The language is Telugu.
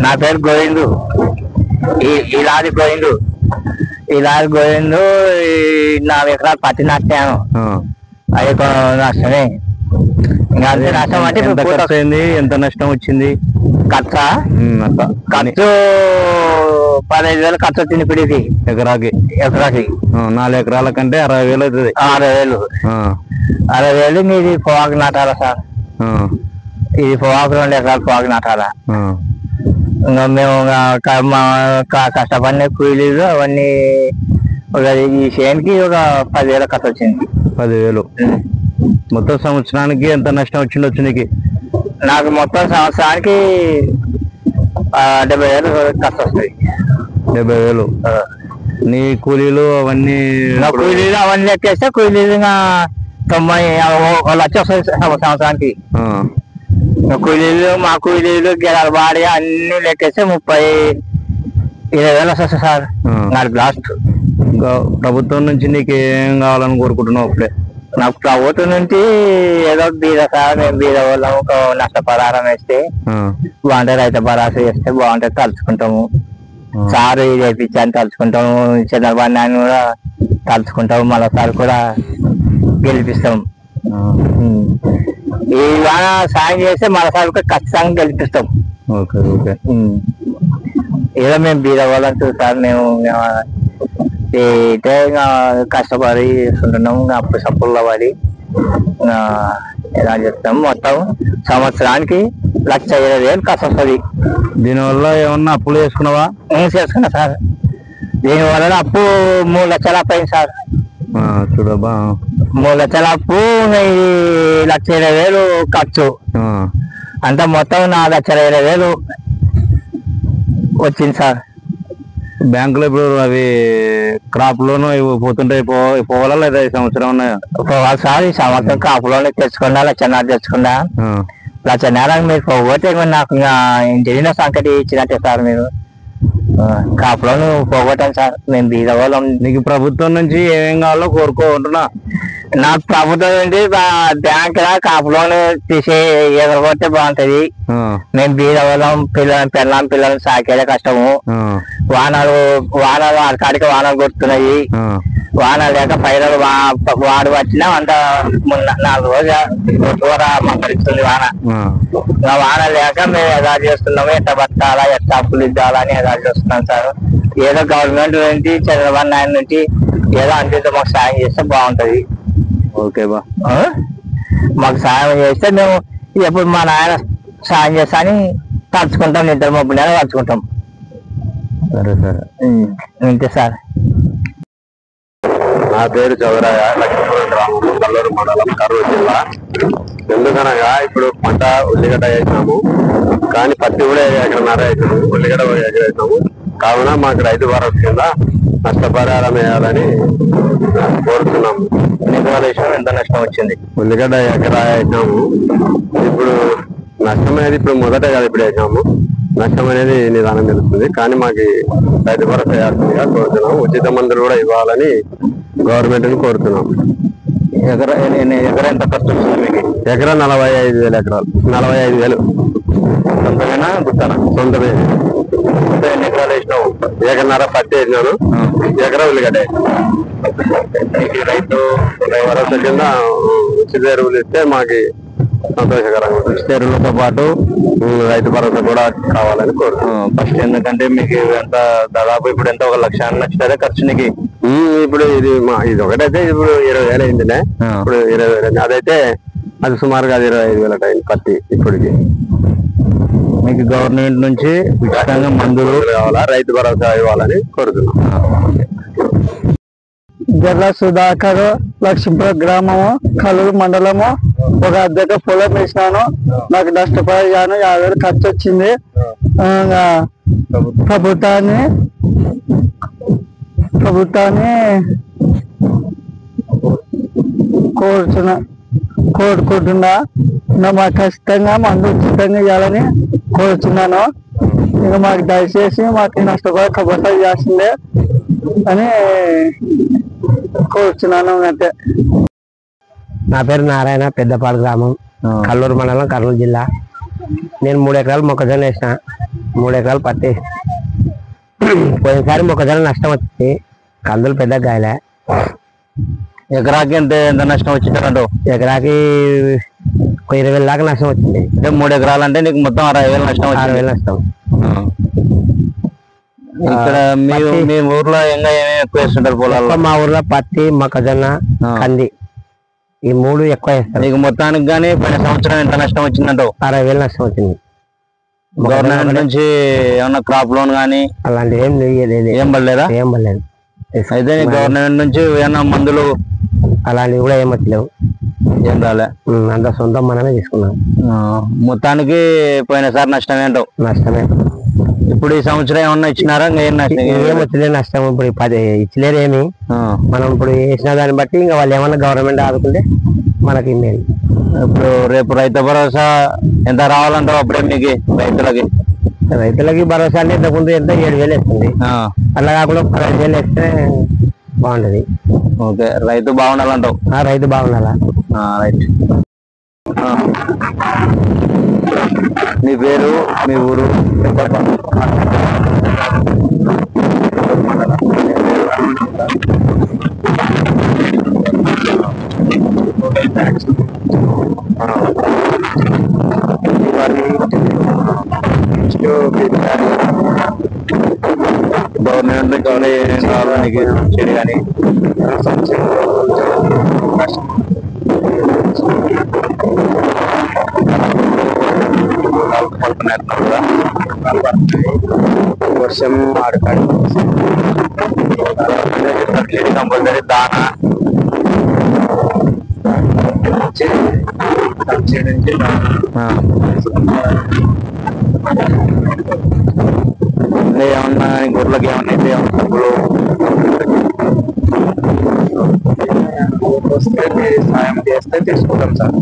నా పేరు గోవిందు. ఇలాది గోవిందు 4 ఎకరాలు పత్తి నాటాను. అది నష్టమే. ఇంకా అంతే నష్టం అంటే ఎంత నష్టం వచ్చింది? ఖర్చు 15,000 ఖర్చు వచ్చింది ఇప్పటికి ఎకరాకి. 4 ఎకరాల కంటే 60,000 అవుతుంది. 60,000 మీది పొగాకు నాటాలా సార్? ఇది పొగాకు 2 ఎకరాలు పొగాకు నాటాలా. ఇంకా మేము కష్టపడిన కూలీలు అవన్నీ ఈ చేనికి ఒక 10,000 ఖర్చు వచ్చింది. 10,000 మొత్తం సంవత్సరానికి ఎంత నష్టం వచ్చిండొచ్చు నీకు? నాకు మొత్తం సంవత్సరానికి 70,000 ఖర్చు వస్తుంది. 70,000. నీ కూలీలు అవన్నీ ఎక్కేస్తే కూలీలు 90 లక్షలు వస్తుంది సంవత్సరానికి. మా కూలీలు గిరాలు బాడీ అన్ని లెక్కేస్తే 30,000-20,000 వస్తుంది సార్. నాకు లాస్ట్. ప్రభుత్వం నుంచి నీకు ఏం కావాలని కోరుకుంటున్నావు? అప్పుడే నాకు ప్రభుత్వం నుంచి ఏదో బీద సార్, మేము బీద వాళ్ళం నష్టపరిహారం వేస్తే బాగుంటుంది, రైతు భరోసా వేస్తే బాగుంటుంది తలుచుకుంటాము. సార్ ఇది వేయించాలని తలుచుకుంటాము. చంద్రబాబు నాయుడు కూడా తలుచుకుంటాము. మరోసారి కూడా గెలిపిస్తాం. ఈ వాన సాయం చేస్తే మరోసారి కూడా ఖచ్చితంగా గెలిపిస్తాం. ఏదో మేము బీద వాళ్ళం సార్. మేము కష్టపడి ఉంటున్నాము. అప్పు సప్పుల్లో పడి ఎలా చెప్తాము. మొత్తం సంవత్సరానికి 1,20,000 ఖర్చు వస్తుంది. దీనివల్ల ఏమన్నా అప్పులు చేసుకున్నావా? చేసుకున్నా సార్. దీనివల్ల అప్పు 3 లక్షల అప్పు అయింది సార్. చూడబ్బా, 3 లక్షల అప్పు, 1,20,000 ఖర్చు, అంతా మొత్తం 4,20,000 వచ్చింది సార్. బ్యాంకులో ఇప్పుడు అవి క్రాప్ లోన్ పోతుంటాయి, పోవాలా లేదా? ఈ సంవత్సరం ఉన్నాయా? పోవాలి సార్. ఈ సంవత్సరం క్రాప్ లోన్ తెచ్చుకున్నా, 1,00,000 తెచ్చుకున్నా. 1,00,000 మీరు పోతే నాకు ఇంటిలో సంకటి ఇచ్చినట్టే సార్. మీరు క్రాప్ లోన్ పోగొట్టాను సార్. మేము బీద వాళ్ళం. నీకు ప్రభుత్వం నుంచి ఏమేం కావాలో కోరుకుంటున్నా? నాకు ప్రభుత్వం నుండి బ్యాంక్ క్రాప్ లోన్ తీసి ఎగరగొట్టే బాగుంటది. మేము బీద వాళ్ళం. పిల్లలను సాకేదే కష్టము. వానలు అక్కడికి వానలు కొడుతున్నాయి. వాన లేక పైరలు వాడు వచ్చినా అంత 4 రోజుల మంగళిస్తుంది వాన. వాన లేక మేము ఎదా చేస్తున్నాము. ఎట్లా బతకాలా, ఎట్లా అప్పులు ఇద్దాలని ఎదా చేస్తున్నాం సార్. ఏదో గవర్నమెంట్ నుంచి, చంద్రబాబు నాయుడు నుంచి ఏదో అంతే మాకు సాయం చేస్తే బాగుంటది. ఓకే బా, మాకు సాయం చేస్తే మేము ఎప్పుడు మా నాయన సాయం చేస్తా అని తలుచుకుంటాం. 2-3 నెలలు తలుచుకుంటాం. సరే సరే, అంతే సార్. నా పేరు చౌరయ్య, లక్ష్మీపురం గ్రామం, కల్లూరు మండలం, కర్నూలు జిల్లా. ఎందుకనగా ఇప్పుడు పంట ఉల్లిగడ్డ వేసినాము, కానీ పత్తి కూడా 1.5 ఎకరం, ఉల్లిగడ్డ 1 ఎకరం వేసినాము. కావున మాకు రైతు భరోసా కింద నష్టపరిహారం వేయాలని కోరుతున్నాము. ఎంత నష్టం వచ్చింది? ఉల్లిగడ్డ 1 ఎకరం వేసినాము. ఇప్పుడు నష్టం అనేది ఇప్పుడు మొదటే కదా ఇప్పుడు వేసినాము. నష్టం అనేది నిదానం తెలుస్తుంది, కానీ మాకు రైతు భరోసా వేయాల్సిందిగా కోరుతున్నాము. ఉచిత మందులు కూడా ఇవ్వాలని గవర్నమెంట్ ని కోరుతున్నాం. ఎకరా ఎంత ఖర్చు వస్తుంది మీకు? ఎకరా 45,000 ఎకరాలు. 45,000 సొంతమేనా గుర్తానా? సొంతమే. ఎన్ని ఎకరాలు వేసినావు? 1.5 ఎకరం పత్తి వేసినాను, 1 ఎకరం ఉల్లిగడ్డ. రైతు భరోసా కింద ఉచిత ఎరువులు ఇస్తే మాకు సంతోషకరంగా ఉంటుంది. ఉచిత ఎరువులతో పాటు రైతు భరోసా కూడా కావాలని కోరుతున్నాం. ఫస్ట్ ఎందుకంటే మీకు ఎంత దాదాపు ఇప్పుడు ఎంత 1,00,000 నచ్చితే ఖర్చు నీకు. ఇప్పుడు ఇది ఒకటైతే ఇప్పుడు 20,000 అయిందిలే. ఇప్పుడు 20,000 అదైతే అది సుమారుగా 25,000 అయింది పత్తి ఇప్పటికి. మీకు గవర్నమెంట్ నుంచి ఉచితంగా మందులు కావాలా, రైతు భరోసా ఇవ్వాలని కోరుతున్నాం. జర్ల సుధాకర్, లక్ష్మీపురం గ్రామము, కల్లూరు మండలము. 1 అద్దెక పొలం వేసినాను. నాకు నష్టపోయాను. 50,000 ఖర్చు వచ్చింది. ప్రభుత్వాన్ని కోరుకుంటున్నా. మాకు ఖచ్చితంగా మందు ఉచితంగా ఇవ్వాలని కోరుతున్నాను. ఇంకా మాకు దయచేసి మాకు నష్టపోయే ప్రభుత్వం చేసిందే అని కోరుతున్నాను. అంతే. నా పేరు నారాయణ, పెద్దపాడు గ్రామం, కల్లూరు మండలం, కర్నూలు జిల్లా. నేను 3 ఎకరాలు మొక్కజొన్న వేసిన, 3 ఎకరాలు పత్తి వేసిన. పోయినసారి మొక్కజొన్న నష్టం వచ్చింది, కందులు పెద్ద గాయలే. ఎకరాకి ఎంత నష్టం వచ్చిందంటూ? ఎకరాకి 20,000 దాకా నష్టం వచ్చింది. అంటే 3 ఎకరాలు అంటే నీకు మొత్తం 60,000 నష్టం వచ్చింది. 60,000 నష్టం. ఇక్కడ మీ ఊర్లో ఇంకా ఏమేమి ఎక్కువ వేస్తుంటారు పొలాల్లో? మా ఊర్లో పత్తి, మొక్కజొన్న, కంది ఈ 3 ఎక్కువ వేస్తారు. నీకు మొత్తానికి కానీ పోయిన సంవత్సరం ఎంత నష్టం వచ్చిందంటావు? 60,000 నష్టం వచ్చింది. గవర్నమెంట్ నుంచి ఏమన్నా క్రాప్ లోన్ కానీ అలాంటివి ఏం పడలేదా? ఏం పడలేదు. అయితే గవర్నమెంట్ నుంచి ఏమన్నా మందులు అలాంటివి కూడా ఏం వచ్చలేవు, ఏం రాలే. అంత సొంతం మనమే తీసుకున్నాం. మొత్తానికి పోయినసారి నష్టమే అంటావు? నష్టమే. ఇప్పుడు ఈ సంవత్సరం ఏమన్నా ఇచ్చినారా? ఏం వచ్చలేదు నష్టం. ఇప్పుడు ఇచ్చలేరు ఏమి. మనం ఇప్పుడు వేసిన దాన్ని బట్టి ఇంకా వాళ్ళు ఏమన్నా గవర్నమెంట్ ఆదుకుంటే మనకి మేలు. ఇప్పుడు రేపు రైతు భరోసా ఎంత రావాలంటావు అప్పుడే మీకు రైతులకి భరోసా అంటే ఇంతకుముందు ఎంత 7,000 వేస్తుంది, అలా కాకుండా 15,000 వేస్తే బాగుంటది. ఓకే, రైతు బాగుండాలంటావు? రైతు బాగుండాలా. రైట్. మీ పేరు, మీ ఊరు? గవర్నమెంట్ కావాలి చెడు కానీ వర్షం ఆడకాడు కంపల్సరీ దానా ఏమన్నా గొర్రెలకి ఏమన్నా అయితే సాయం చేస్తే తీసుకుంటాం సార్.